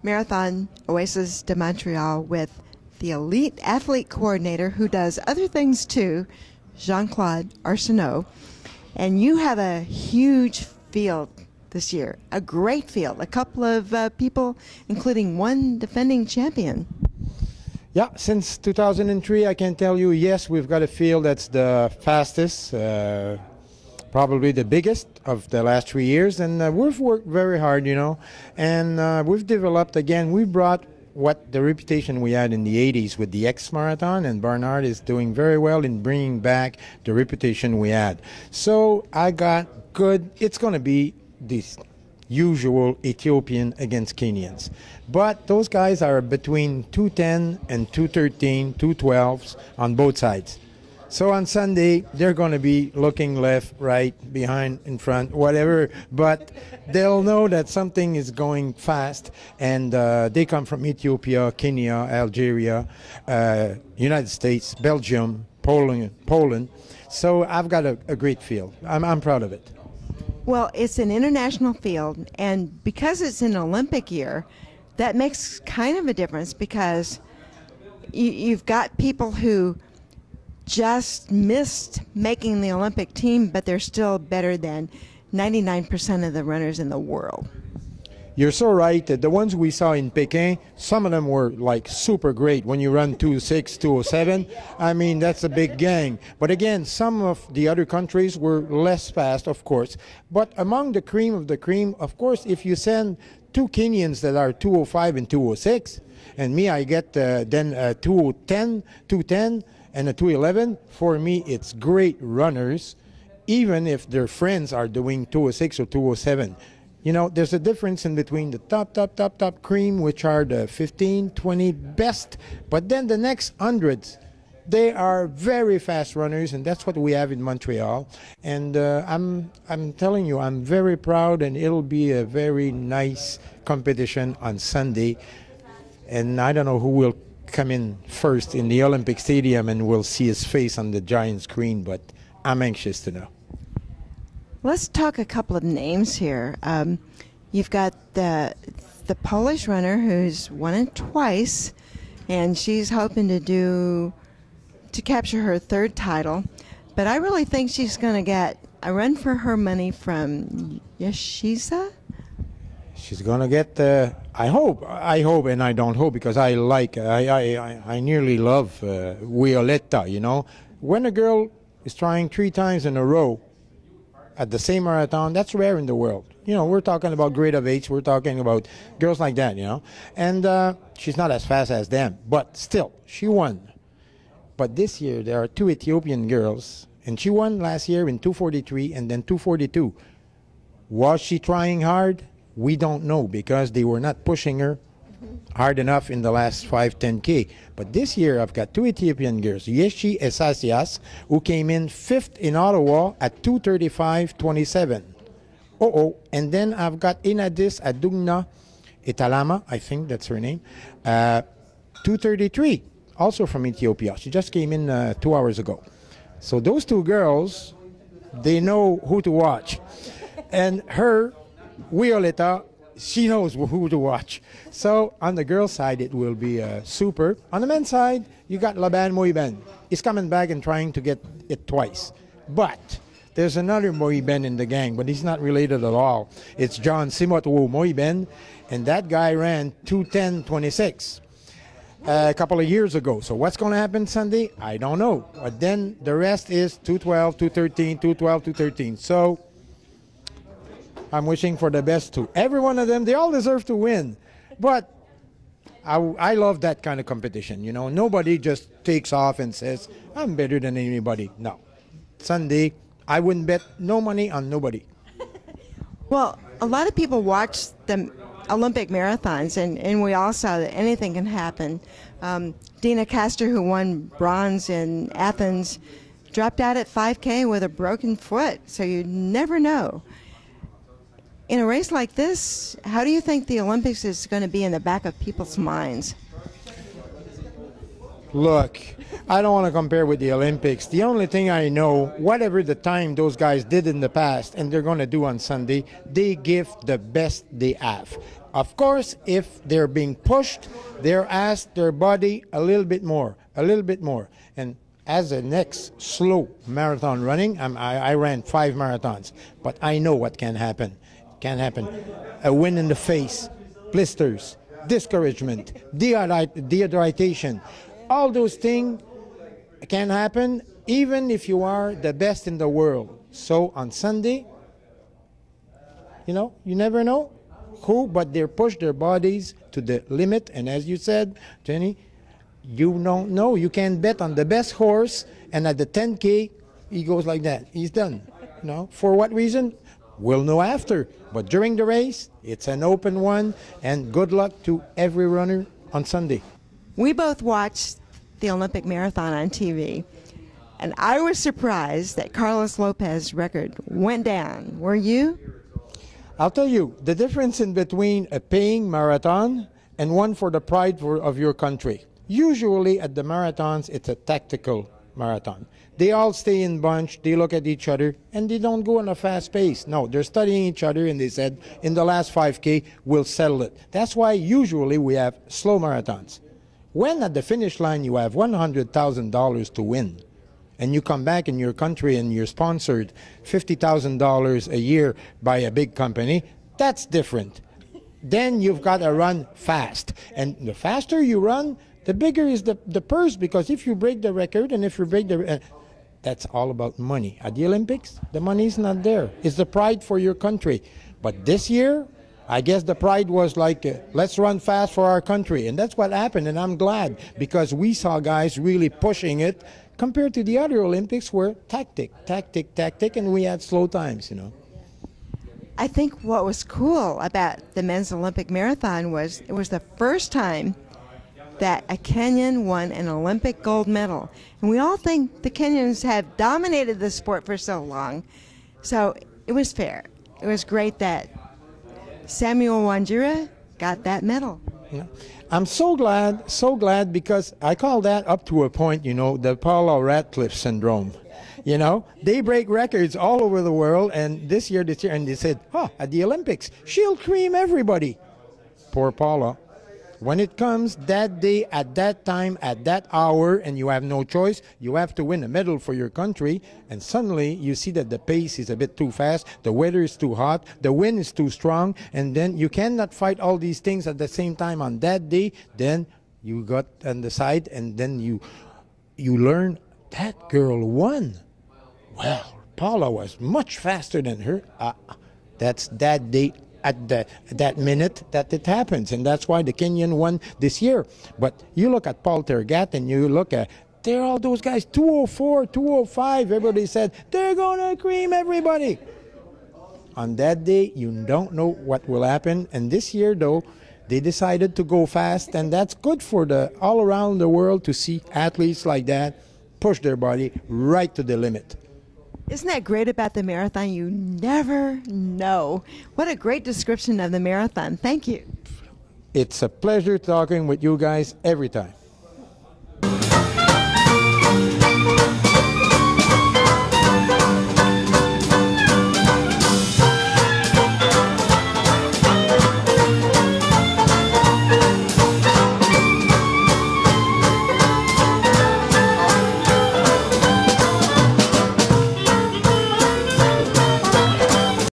Marathon Oasis de Montreal with the elite athlete coordinator who does other things too, Claude Arsenault. And you have a huge field this year, a great field, a couple of people, including one defending champion. Yeah, since 2003, I can tell you, yes, we've got a field that's the fastest, probably the biggest of the last 3 years, and we've worked very hard, you know, and we've developed, again, we brought what the reputation we had in the 80s with the X Marathon, and Barnard is doing very well in bringing back the reputation we had. So I got good, it's going to be this usual Ethiopian against Kenyans. But those guys are between 210 and 213, 212s on both sides. So on Sunday, they're going to be looking left, right, behind, in front, whatever, but they'll know that something is going fast, and they come from Ethiopia, Kenya, Algeria, United States, Belgium, Poland. So I've got a great field. I'm proud of it. Well, it's an international field, and because it's an Olympic year, that makes kind of a difference because you've got people who just missed making the Olympic team, but they're still better than 99% of the runners in the world. You're so right. The ones we saw in Peking, some of them were like super great. When you run 206, 207, I mean, that's a big gang. But again, some of the other countries were less fast, of course. But among the cream of the cream, of course, if you send two Kenyans that are 205 and 206, and me, I get then 210, 210, and a 211, for me, it's great runners, even if their friends are doing 206 or 207. You know, there's a difference in between the top cream, which are the 15, 20 best, but then the next hundreds, they are very fast runners, and that's what we have in Montreal. And I'm telling you, I'm very proud, and it'll be a very nice competition on Sunday. And I don't know who will come in first in the Olympic Stadium, and we'll see his face on the giant screen, but I'm anxious to know. Let's talk a couple of names here. You've got the Polish runner who's won it twice, and she's hoping to capture her third title. But I really think she's going to get a run for her money from Yeshiza. She's going to get, I hope, and I don't hope, because I nearly love Violetta, you know. When a girl is trying 3 times in a row at the same marathon, that's rare in the world. You know, we're talking about grade of 8s, we're talking about girls like that, you know. And she's not as fast as them, but still, she won. But this year, there are 2 Ethiopian girls, and she won last year in 243 and then 242. Was she trying hard? We don't know, because they were not pushing her hard enough in the last 5-10K. But this year, I've got 2 Ethiopian girls, Yeshi Esasias, who came in 5th in Ottawa at 2:35.27. And then I've got Inadis Adugna Italama, I think that's her name, 2:33, also from Ethiopia. She just came in 2 hours ago. So those 2 girls, they know who to watch. And her, Violetta, she knows who to watch. So on the girls' side, it will be super. On the men's side, you got Laban Moiben. He's coming back and trying to get it twice. But there's another Moiben in the gang, but he's not related at all. It's John Simotwo Moiben, and that guy ran 2:10.26 a couple of years ago. So what's going to happen Sunday? I don't know. But then the rest is 2:12, 2:13, 2:12, 2:13. So I'm wishing for the best too. Every one of them, they all deserve to win. But I love that kind of competition. You know, nobody just takes off and says, I'm better than anybody. No. Sunday, I wouldn't bet no money on nobody. Well, a lot of people watch the Olympic marathons, and we all saw that anything can happen. Dina Castor, who won bronze in Athens, dropped out at 5K with a broken foot, so you never know. In a race like this, how do you think the Olympics is going to be in the back of people's minds? Look, I don't want to compare with the Olympics. The only thing I know, whatever the time those guys did in the past and they're going to do on Sunday, they give the best they have. Of course, if they're being pushed, they're asked their body a little bit more, a little bit more. And as a next slow marathon running, I ran 5 marathons, but I know what can happen. Can happen. A wind in the face, blisters, discouragement, dehydration. All those things can happen even if you are the best in the world. So on Sunday, you never know who, but they push their bodies to the limit. And as you said, Jenny, you don't know. You can bet on the best horse, and at the 10K, he goes like that. He's done. For what reason? We'll know after. But during the race, it's an open one, and good luck to every runner on Sunday. We both watched the Olympic marathon on TV, and I was surprised that Carlos Lopez's record went down. Were you? I'll tell you, the difference in between a paying marathon and one for the pride of your country. Usually at the marathons, it's a tactical marathon. They all stay in bunch, they look at each other, and they don't go on a fast pace. No, they're studying each other, and they said, in the last 5K, we'll settle it. That's why usually we have slow marathons. When at the finish line you have $100,000 to win, and you come back in your country and you're sponsored $50,000 a year by a big company, that's different. Then you've got to run fast. And the faster you run, the bigger is the purse, because if you break the record and if you break the... that's all about money. At the Olympics, the money's not there. It's the pride for your country. But this year, I guess the pride was like, let's run fast for our country. And that's what happened, and I'm glad, because we saw guys really pushing it compared to the other Olympics where tactic, and we had slow times, I think what was cool about the men's Olympic marathon was it was the first time that a Kenyan won an Olympic gold medal. And we all think the Kenyans have dominated the sport for so long. So it was fair. It was great that Samuel Wanjira got that medal. Yeah. I'm so glad, because I call that, up to a point, the Paula Radcliffe syndrome. They break records all over the world, and this year, and they said, at the Olympics, she'll cream everybody. Poor Paula. When it comes that day, at that time, at that hour, and you have no choice, you have to win a medal for your country, and suddenly you see that the pace is a bit too fast, the weather is too hot, the wind is too strong, and then you cannot fight all these things at the same time on that day. Then you got on the side, and then you learn that girl won. Well, Paula was much faster than her. That's that day. At that minute that it happens, and that's why the Kenyan won this year. But you look at Paul Tergat, and you look at, they're all those guys, 204, 205, everybody said, they're gonna cream everybody. On that day, you don't know what will happen, and this year, though, they decided to go fast, and that's good for all around the world to see athletes like that push their body right to the limit. Isn't that great about the marathon? You never know. What a great description of the marathon. Thank you. It's a pleasure talking with you guys every time.